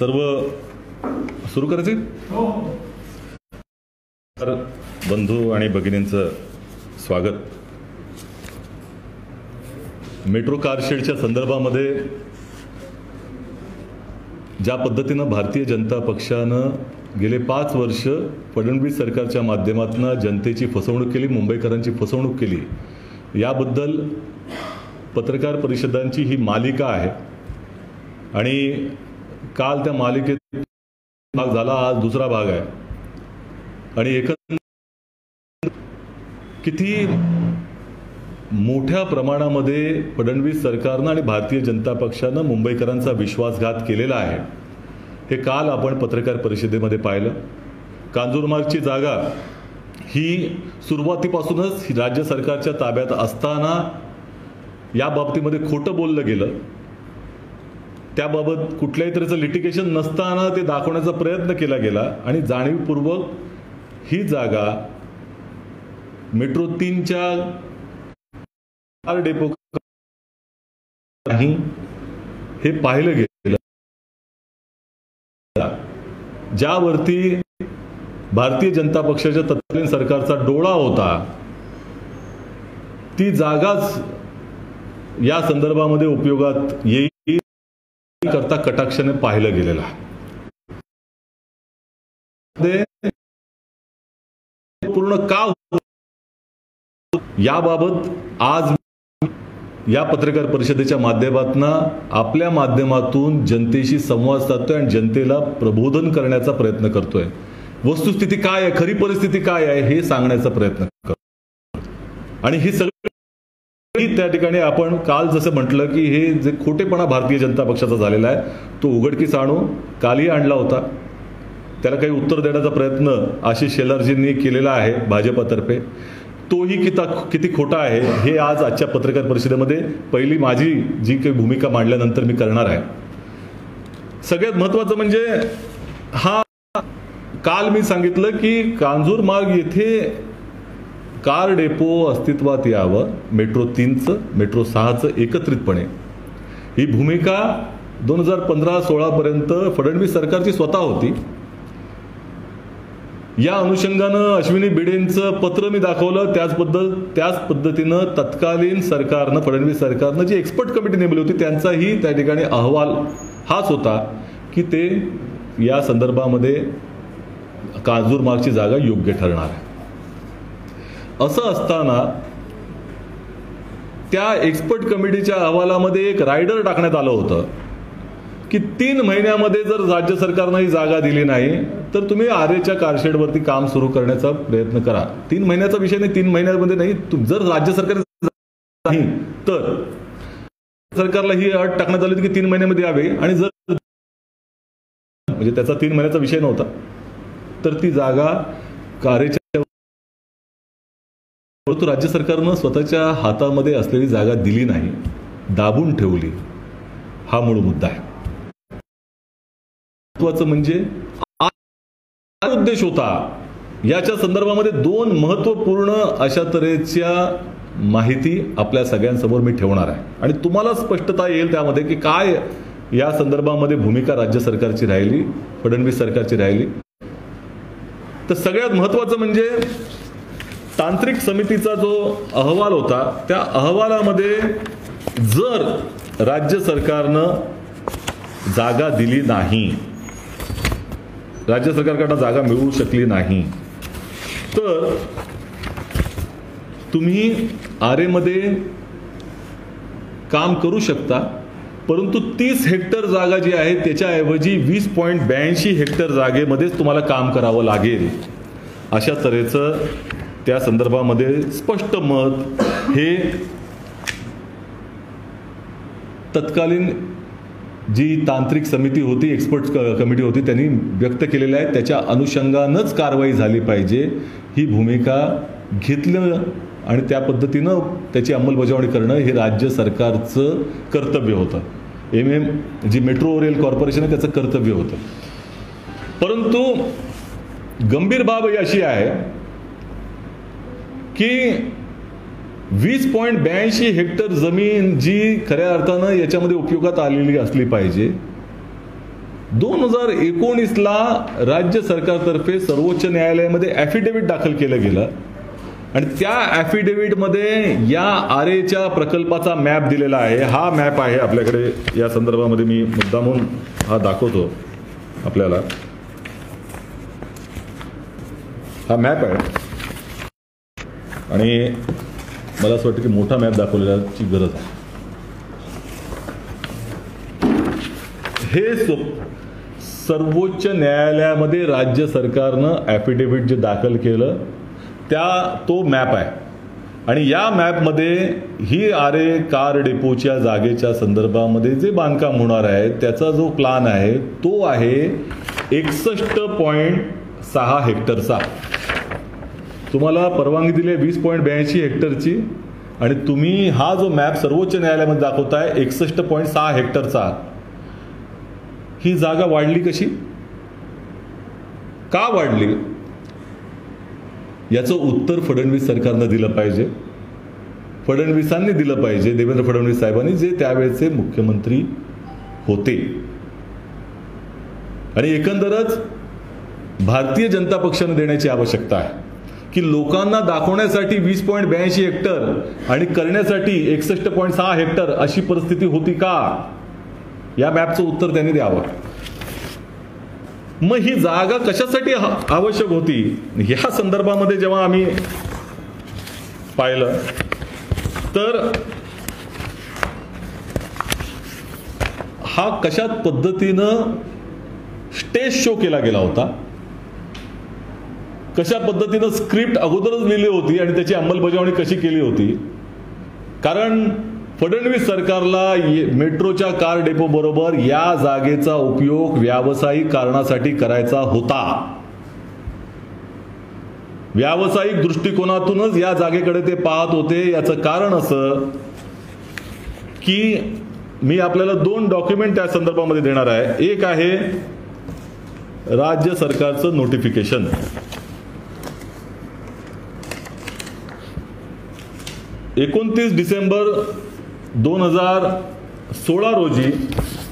सर्व सुरू करायचे. तर बंधू आणि भगिनींचं स्वागत. मेट्रो कारशेडच्या संदर्भामध्ये ज्या पद्धतीनं भारतीय जनता पक्षानं गेले 5 वर्ष फडणवीस सरकारच्या माध्यमातून जनतेची फसवणूक केली, मुंबईकरांची फसवणूक केली, याबद्दल पत्रकार परिषदांची ही मालिका आहे. आणि काल त्या मालिकेत भाग झाला, आज दुसरा भाग आहे. आणि एकंदर किती मोठ्या प्रमाणामध्ये फडणवीस सरकारनं आणि भारतीय जनता पक्षानं मुंबईकरांचा विश्वासघात केलेला आहे हे काल आपण पत्रकार परिषदेमध्ये पाहिलं. कांजूरमार्गची जागा ही सुरुवातीपासूनच राज्य सरकारच्या ताब्यात असताना या बाबतीमध्ये खोटं बोललं गेलं. त्याबाबत कुठल्याही तऱ्हेचं लिटिगेशन नसताना ते दाखवण्याचा प्रयत्न केला गेला आणि जाणीवपूर्वक ही जागा मेट्रो 3च्या डेपो नाही हे पाहिलं गेलं. ज्यावरती भारतीय जनता पक्षाच्या तत्कालीन सरकारचा डोळा होता, ती जागाच या संदर्भामध्ये उपयोगात येईल करता कटाक्षाने पाहिलं गेलेलं आहे. पूर्ण का याबाबत आज या पत्रकार परिषदेच्या माध्यमातून आपल्या माध्यमातून जनतेशी संवाद साधतोय आणि जनतेला प्रबोधन करण्याचा प्रयत्न करतोय. वस्तुस्थिती काय आहे, खरी परिस्थिती काय आहे हे सांगण्याचा प्रयत्न करतो. आणि हे सगळं त्या ठिकाणी आपण काल जसं म्हटलं की हे जे खोटेपणा भारतीय जनता पक्षाचा झालेला आहे तो उघडकीस आणू कालही आणला होता. त्याला काही उत्तर देण्याचा प्रयत्न आशिष शेलारजींनी केलेला आहे भाजपातर्फे. तोही किती खोटा आहे हे आज आजच्या पत्रकार परिषदेमध्ये पहिली माझी जी काही भूमिका मांडल्यानंतर मी करणार आहे. सगळ्यात महत्त्वाचं म्हणजे हा काल मी सांगितलं की कांजूरमार्ग येथे कार डेपो अस्तित्वात यावं, मेट्रो 3चं मेट्रो 6चं एकत्रितपणे. ही भूमिका 2015-16 पर्यंत फडणवीस सरकारची स्वतः होती. या अनुषंगानं अश्विनी भिडेंचं पत्र मी दाखवलं. त्याच पद्धतीनं तत्कालीन सरकारनं फडणवीस सरकारनं जी एक्सपर्ट कमिटी नेमली होती त्यांचाही त्या ठिकाणी अहवाल हाच होता की ते या संदर्भामध्ये कांजूरमार्गची जागा योग्य ठरणार आहे. असं असताना त्या एक्सपर्ट कमिटीच्या अहवालामध्ये एक रायडर टाकण्यात आलं होतं की 3 महिन्यामध्ये जर राज्य सरकारनं ही जागा दिली नाही तर तुम्ही आरेच्या कारशेडवरती काम सुरू करण्याचा प्रयत्न करा. 3 महिन्याचा विषय नाही, 3 महिन्यामध्ये नाही. जर राज्य सरकार नाही तर सरकारला ही अट टाकण्यात आली की 3 महिन्यामध्ये यावे. आणि जर म्हणजे त्याचा 3 महिन्याचा विषय नव्हता तर ती जागा आरेच्या परंतु राज्य सरकारनं स्वतःच्या हातामध्ये असलेली जागा दिली नाही, दाबून ठेवली. हा मूळ मुद्दा आहे. महत्त्वाचं म्हणजे उद्देश होता. याच्या संदर्भामध्ये 2 महत्त्वपूर्ण अशा तऱ्हेच्या माहिती आपल्या सगळ्यांसमोर मी ठेवणार आहे आणि तुम्हाला स्पष्टता येईल त्यामध्ये की काय या संदर्भामध्ये भूमिका राज्य सरकारची राहिली, फडणवीस सरकारची राहिली. तर सगळ्यात महत्त्वाचं म्हणजे तांत्रिक समितीचा जो अहवाल होता त्या अहवालामध्ये जर राज्य सरकारनं जागा दिली नाही, राज्य सरकारकडनं जागा मिळू शकली नाही तर तुम्ही आरेमध्ये काम करू शकता. परंतु 30 हेक्टर जागा जी आहे त्याच्याऐवजी 20.82 हेक्टर जागेमध्येच तुम्हाला काम करावं लागेल. अशा तऱ्हेचं त्या संदर्भामध्ये स्पष्ट मत हे तत्कालीन जी तांत्रिक समिती होती, एक्सपर्ट कमिटी होती, त्यांनी व्यक्त केलेलं आहे. त्याच्या अनुषंगानंच कारवाई झाली पाहिजे ही भूमिका घेतलं आणि त्या पद्धतीनं त्याची अंमलबजावणी करणं हे राज्य सरकारचं कर्तव्य होतं. जी मेट्रो रेल कॉर्पोरेशन आहे त्याचं कर्तव्य होतं. परंतु गंभीर बाब अशी आहे की 20.82 हेक्टर जमीन जी खऱ्या अर्थानं याच्यामध्ये उपयोगात आलेली असली पाहिजे 2019ला राज्य सरकारतर्फे सर्वोच्च न्यायालयामध्ये ॲफिडेव्हिट दाखल केलं गेलं आणि त्या ॲफिडेव्हिटमध्ये या आरेच्या प्रकल्पाचा मॅप दिलेला आहे. हा मॅप आहे आपल्याकडे. या संदर्भामध्ये मी मुद्दामून हा दाखवतो आपल्याला. हा मॅप आहे आणि मला असं वाटतं की मोठा मॅप दाखवण्याची गरज आहे. हे सर्वोच्च न्यायालयामध्ये राज्य सरकारनं ॲफिडेव्हिट जे दाखल केलं तो मॅप आहे आणि या मॅपमध्ये ही आरे कार डेपोच्या जागेच्या संदर्भामध्ये जे बांधकाम होणार आहे त्याचा जो प्लान आहे तो आहे 61.6 हेक्टरचा. तुम्हाला परवानगी दिली आहे 20.82 हेक्टरची आणि तुम्ही हा जो मॅप सर्वोच्च न्यायालयामध्ये दाखवताय 61.6 हेक्टरचा. ही जागा वाढली कशी? का वाढली? याचं उत्तर फडणवीस सरकारनं दिलं पाहिजे. फडणवीसांनी दिलं पाहिजे. देवेंद्र फडणवीस साहेबांनी, जे त्यावेळेचे मुख्यमंत्री होते. आणि एकंदरच भारतीय जनता पक्षाने देण्याची आवश्यकता आहे की लोकांना दाखवण्यासाठी 20.82 हेक्टर आणि करण्यासाठी 61.6 हेक्टर अशी परिस्थिती होती का? या मॅपचं उत्तर त्यांनी द्यावं. मग ही जागा कशासाठी आवश्यक होती या संदर्भामध्ये जेव्हा आम्ही पाहिलं तर हा कशा पद्धतीनं स्टेज शो केला गेला होता, कशा पद्धतीनं स्क्रिप्ट अगोदरच लिहिली होती आणि त्याची अंमलबजावणी कशी केली होती. कारण फडणवीस सरकारला मेट्रोच्या कार डेपो बरोबर या जागेचा उपयोग व्यावसायिक कारणासाठी करायचा होता. व्यावसायिक दृष्टिकोनातूनच या जागेकडे ते पाहत होते. याचं कारण असं की मी आपल्याला 2 डॉक्युमेंट त्या संदर्भामध्ये देणार आहे. एक आहे राज्य सरकारचं नोटिफिकेशन. डिसेंबर 2016 रोजी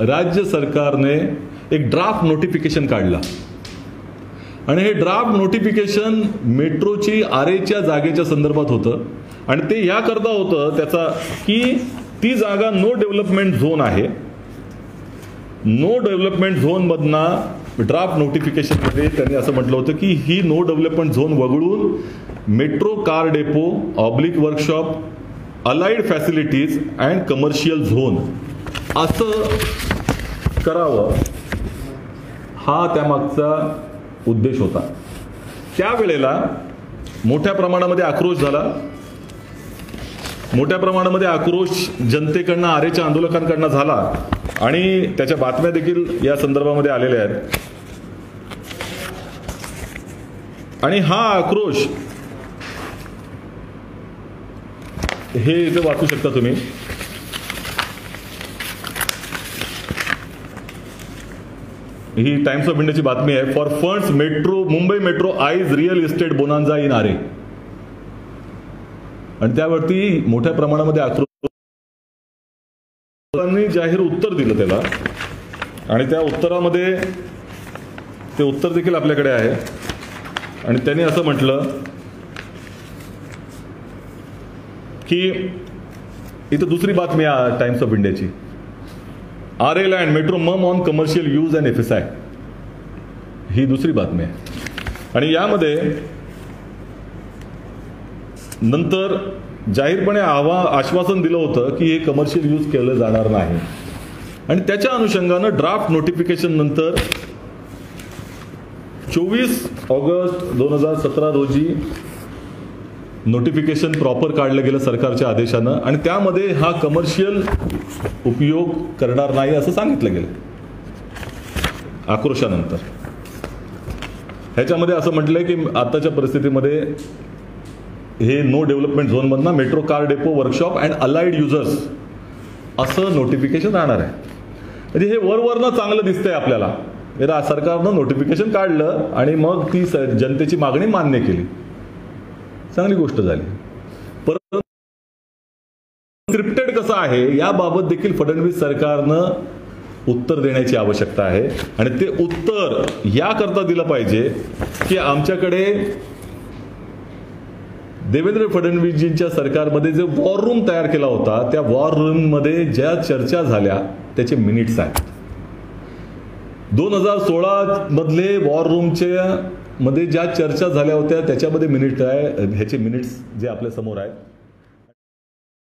राज्य सरकारने एक ड्राफ्ट नोटिफिकेशन काढला आणि हे ड्राफ्ट नोटिफिकेशन मेट्रोची आरेच्या जागेच्या संदर्भात होतं आणि ते याकरता होतं त्याचा की ती जागा नो डेव्हलपमेंट झोन आहे. नो डेव्हलपमेंट झोनमधनं ड्राफ्ट नोटिफिकेशनमध्ये त्यांनी असं म्हटलं होतं की ही नो डेव्हलपमेंट झोन वगळून metro car depot oblique workshop allied facilities and commercial zone असं करावं, हा त्यामागचा उद्देश होता. त्यावेळेला मोठ्या प्रमाणामध्ये आक्रोश झाला. मोठ्या प्रमाणामध्ये आक्रोश जनतेकडनं, आरेच्या आंदोलकांकडनं झाला आणि त्याच्या बातम्या देखील या संदर्भामध्ये आलेल्या आहेत. आणि हा आक्रोश हे इथे वाचू शकता तुम्ही. ही टाइम्स ऑफ इंडियाची बातमी आहे. For funds metro Mumbai metro eyes real estate bonanza in Aarey. आणि त्यावरती मोठ्या प्रमाणामध्ये आक्रोशांनी जाहीर उत्तर दिलं त्याला आणि त्या उत्तरामध्ये ते उत्तर देखील आपल्याकडे आहे आणि त्यांनी असं म्हटलं की इथं दुसरी बातमी आहे टाइम्स ऑफ इंडियाची. आरे लँड मेट्रो मम on commercial use and FSI. ही दुसरी बातमी आहे आणि यामध्ये नंतर जाहीरपणे आश्वासन दिलं होतं की हे कमर्शियल यूज केलं जाणार नाही. आणि त्याच्या अनुषंगानं ड्राफ्ट नोटिफिकेशन नंतर 24 ऑगस्ट 2017 रोजी नोटिफिकेशन प्रॉपर काढलं गेलं सरकारच्या आदेशानं आणि त्यामध्ये हा कमर्शियल उपयोग करणार नाही असं सांगितलं गेलं. आक्रोशानंतर ह्याच्यामध्ये असं म्हटलंय की आताच्या परिस्थितीमध्ये हे नो डेव्हलपमेंट झोनमधनं metro car depot workshop and allied users असं नोटिफिकेशन राहणार आहे. म्हणजे हे वरवरनं चांगलं दिसतंय आपल्याला. सरकारनं नोटिफिकेशन काढलं आणि मग ती जनतेची मागणी मान्य केली, चांगली गोष्ट झाली. परंतु स्क्रिप्टेड कसं आहे याबाबत देखील फडणवीस सरकारनं उत्तर देण्याची आवश्यकता आहे आणि ते उत्तर याकरता दिलं पाहिजे की आमच्याकडे देवेंद्र फडणवीसजींच्या सरकारमध्ये जे वॉर रूम तयार केला होता त्या वॉर रूममध्ये ज्या चर्चा झाल्या त्याचे मिनिट्स आहेत. 2016 मधले वॉर रूमच्या मध्ये ज्या चर्चा झाल्या होत्या त्याच्यामध्ये मिनिट आहे, ह्याचे मिनिट्स जे आपल्या समोर आहेत.